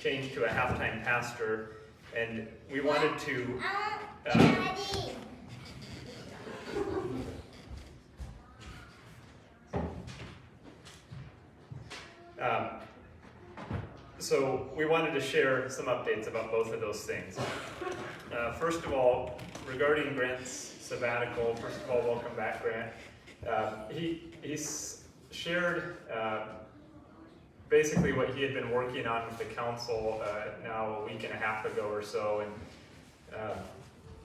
change to a half-time pastor, and we wanted to so we wanted to share some updates about both of those things. First of all, regarding Grant's sabbatical, first of all, welcome back, Grant. He's shared basically what he had been working on with the council now a week and a half ago or so, and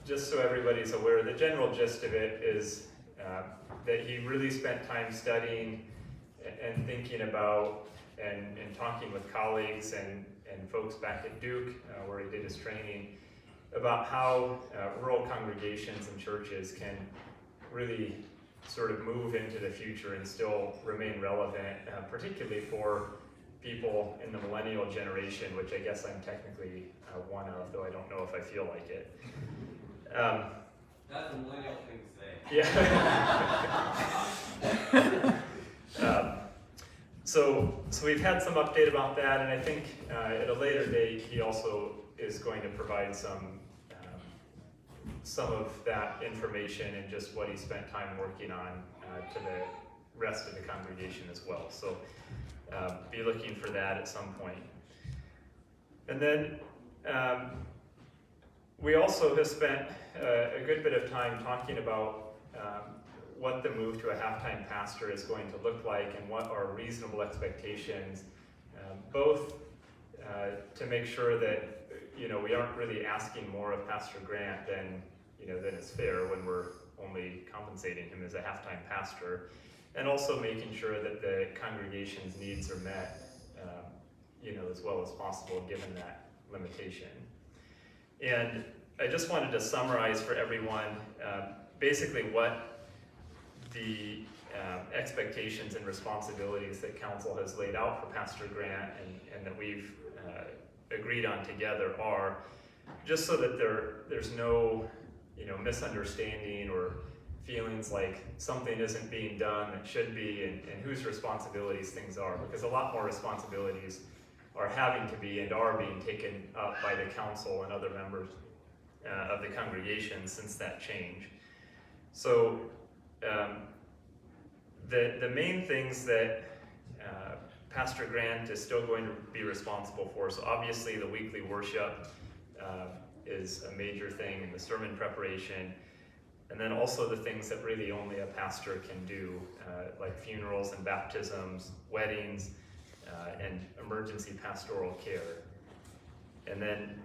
just so everybody's aware, the general gist of it is that he really spent time studying and thinking about and talking with colleagues and folks back at Duke, where he did his training, about how rural congregations and churches can really sort of move into the future and still remain relevant, particularly for people in the millennial generation, which I guess I'm technically one of, though I don't know if I feel like it. That's a millennial thing to say. Yeah. So we've had some update about that, and I think at a later date he also is going to provide some of that information and just what he spent time working on to the rest of the congregation as well. So be looking for that at some point. And then we also have spent a good bit of time talking about what the move to a half-time pastor is going to look like and what are reasonable expectations, both to make sure that we aren't really asking more of Pastor Grant than is fair when we're only compensating him as a half-time pastor, and also making sure that the congregation's needs are met, as well as possible given that limitation. And I just wanted to summarize for everyone basically what the expectations and responsibilities that council has laid out for Pastor Grant and that we've agreed on together are, just so that there's no misunderstanding or feelings like something isn't being done that should be, and whose responsibilities things are, because a lot more responsibilities are having to be and are being taken up by the council and other members of the congregation since that change. So the main things that Pastor Grant is still going to be responsible for, so obviously the weekly worship is a major thing in the sermon preparation, and then also the things that really only a pastor can do, like funerals and baptisms, weddings, and emergency pastoral care. And then,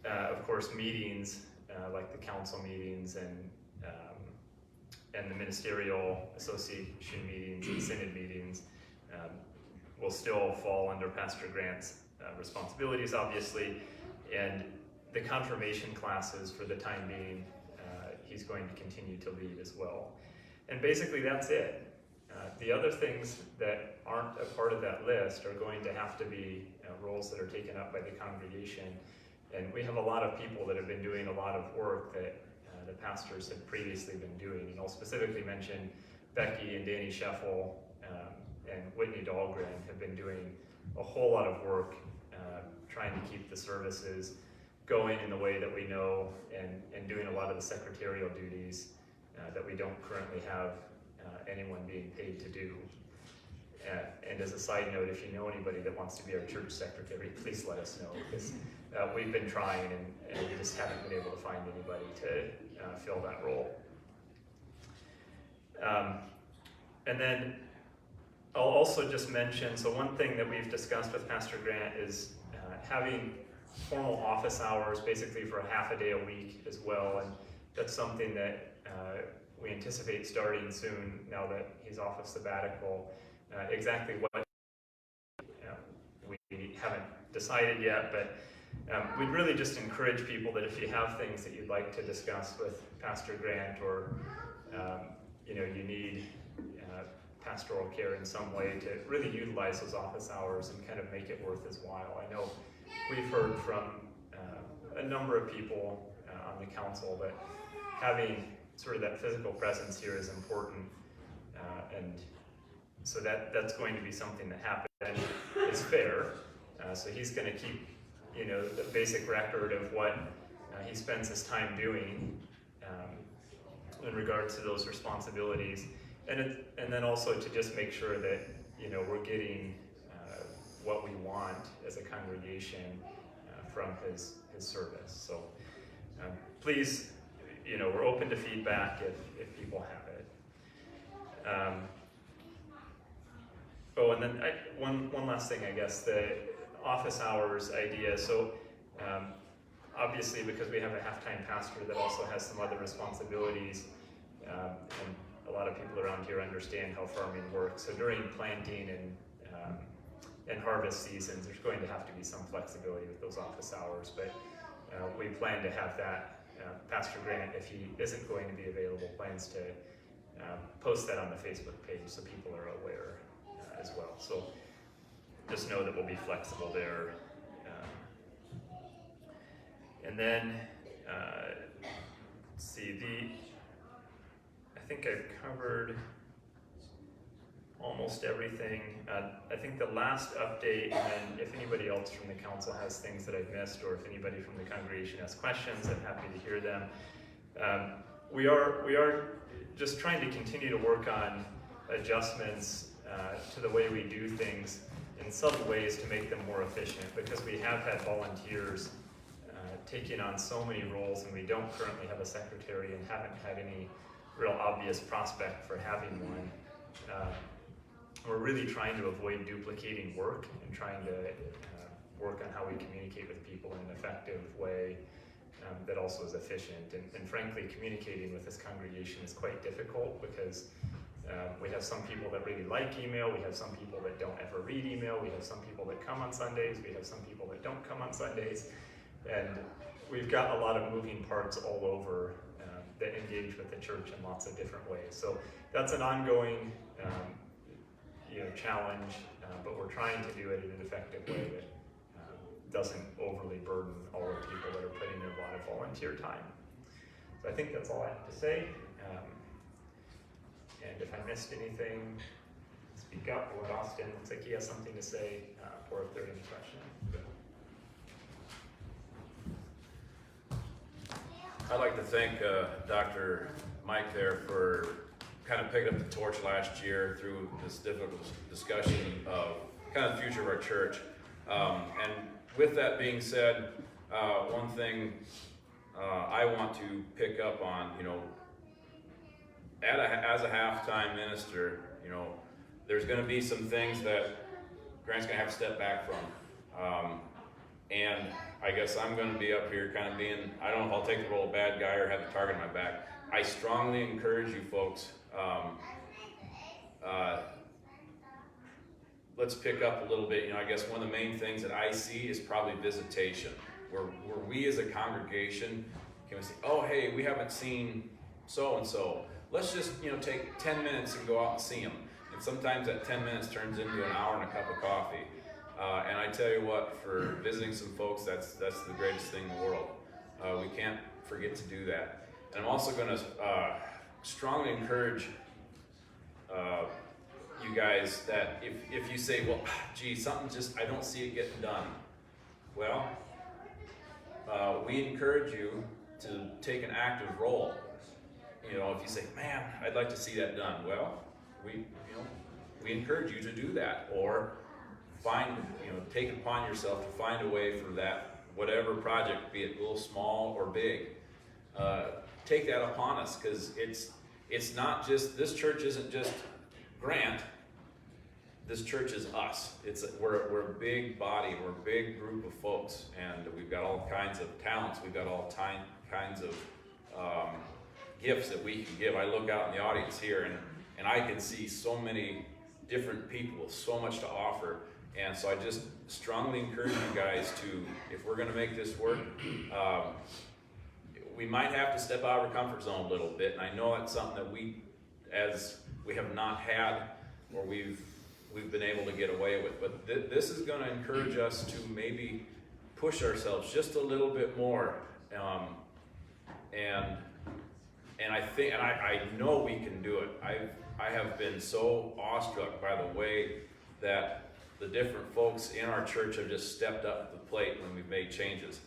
of course, meetings, like the council meetings and the ministerial association meetings and synod meetings will still fall under Pastor Grant's responsibilities, obviously, and the confirmation classes for the time being, he's going to continue to lead as well. And basically that's it. The other things that aren't a part of that list are going to have to be roles that are taken up by the congregation. And we have a lot of people that have been doing a lot of work that the pastors had previously been doing. And I'll specifically mention Becky and Danny Scheffel and Whitney Dahlgren have been doing a whole lot of work trying to keep the services going in the way that we know, and doing a lot of the secretarial duties that we don't currently have anyone being paid to do. And as a side note, if you know anybody that wants to be our church secretary, please let us know, because we've been trying and we just haven't been able to find anybody to fill that role. And then I'll also just mention, so one thing that we've discussed with Pastor Grant is having formal office hours basically for a half a day a week as well, and that's something that we anticipate starting soon now that he's off of sabbatical. Exactly what we haven't decided yet, but we'd really just encourage people that if you have things that you'd like to discuss with Pastor Grant, or you need pastoral care in some way, to really utilize those office hours and kind of make it worth his while. I know we've heard from a number of people on the council that having sort of that physical presence here is important, and so that's going to be something that happens and is fair. So he's going to keep you know, the basic record of what he spends his time doing in regards to those responsibilities, and then also to just make sure that, you know, we're getting what we want as a congregation from his service. So please, you know, we're open to feedback if people have it. Oh, and then one last thing, I guess, the office hours idea. So obviously, because we have a half-time pastor that also has some other responsibilities, and a lot of people around here understand how farming works. So during planting and harvest seasons, there's going to have to be some flexibility with those office hours, but we plan to have that. Pastor Grant, if he isn't going to be available, plans to post that on the Facebook page so people are aware as well. So just know that we'll be flexible there. And then, let's see, I think I've covered almost everything. I think the last update, and if anybody else from the council has things that I've missed, or if anybody from the congregation has questions, I'm happy to hear them. We are just trying to continue to work on adjustments to the way we do things in subtle ways to make them more efficient, because we have had volunteers taking on so many roles, and we don't currently have a secretary and haven't had any real obvious prospect for having one. We're really trying to avoid duplicating work and trying to work on how we communicate with people in an effective way that also is efficient. And frankly, communicating with this congregation is quite difficult, because we have some people that really like email, we have some people that don't ever read email, we have some people that come on Sundays, we have some people that don't come on Sundays, and we've got a lot of moving parts all over that engage with the church in lots of different ways. So that's an ongoing challenge, but we're trying to do it in an effective way that doesn't overly burden all the people that are putting in a lot of volunteer time. So I think that's all I have to say. And if I missed anything, speak up. Lord Austin looks like he has something to say, or if there's any questions. I'd like to thank Dr. Mike there for kind of picking up the torch last year through this difficult discussion of kind of the future of our church. And with that being said, one thing I want to pick up on, as a half-time minister, there's going to be some things that Grant's going to have to step back from. And I guess I'm going to be up here kind of being, I don't know if I'll take the role of bad guy or have the target on my back. I strongly encourage you folks, let's pick up a little bit. I guess one of the main things that I see is probably visitation, where we as a congregation can say, oh, hey, we haven't seen so-and-so. Let's just, take 10 minutes and go out and see them. And sometimes that 10 minutes turns into an hour and a cup of coffee. And I tell you what, for visiting some folks, that's the greatest thing in the world. We can't forget to do that. And I'm also going to strongly encourage you guys that if you say, well, gee, something just, I don't see it getting done. Well, we encourage you to take an active role. If you say, man, I'd like to see that done. Well, we encourage you to do that, or take it upon yourself to find a way for that, whatever project, be it little, small, or big, take that upon us, because it's not just, this church isn't just Grant, this church is us. We're a big body, we're a big group of folks, and we've got all kinds of talents, we've got all kinds of gifts that we can give. I look out in the audience here, and I can see so many different people with so much to offer. And so I just strongly encourage you guys to, if we're going to make this work, we might have to step out of our comfort zone a little bit. And I know that's something that we have not had, or we've been able to get away with. But this is going to encourage us to maybe push ourselves just a little bit more. And I think, and I know we can do it. I have been so awestruck by the way that the different folks in our church have just stepped up to the plate when we've made changes.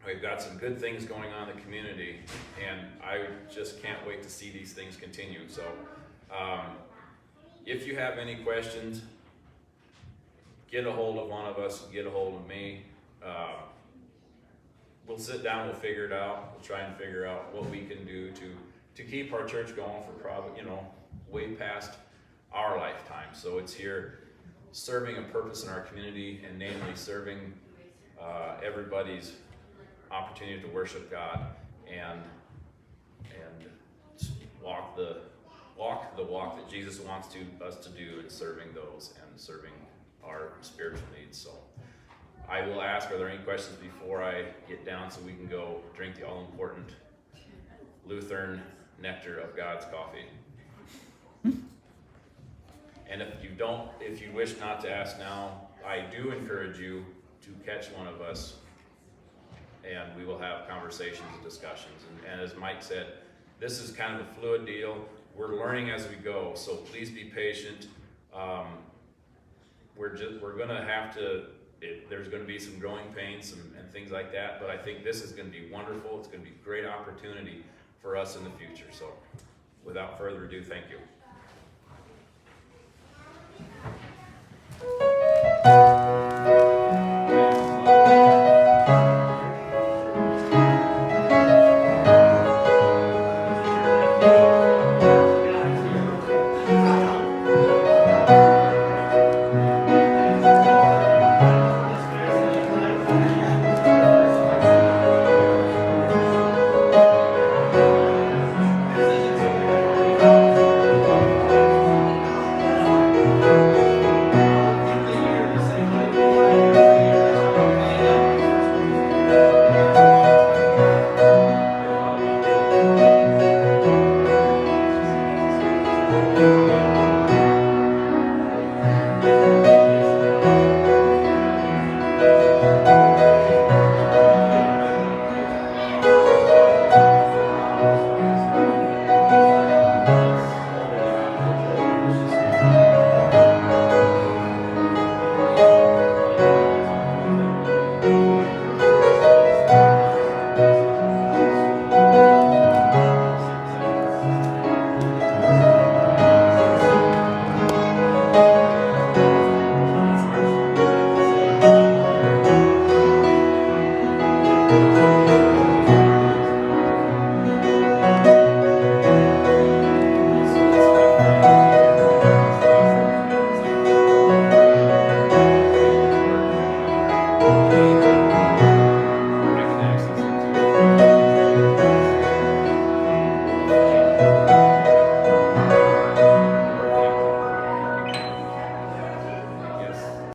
We've got some good things going on in the community, and I just can't wait to see these things continue. So if you have any questions, get a hold of one of us, get a hold of me. We'll sit down, we'll figure it out, we'll try and figure out what we can do to keep our church going for probably, way past our lifetime. So it's here serving a purpose in our community, and namely serving everybody's opportunity to worship God and walk the walk that Jesus wants us to do in serving those and serving our spiritual needs. So I will ask, are there any questions before I get down so we can go drink the all-important Lutheran nectar of God's coffee? And if you wish not to ask now, I do encourage you to catch one of us, and we will have conversations and discussions. And as Mike said, this is kind of a fluid deal. We're learning as we go, so please be patient. We're gonna have to, there's gonna be some growing pains and things like that, but I think this is gonna be wonderful. It's gonna be a great opportunity for us in the future. So without further ado, thank you.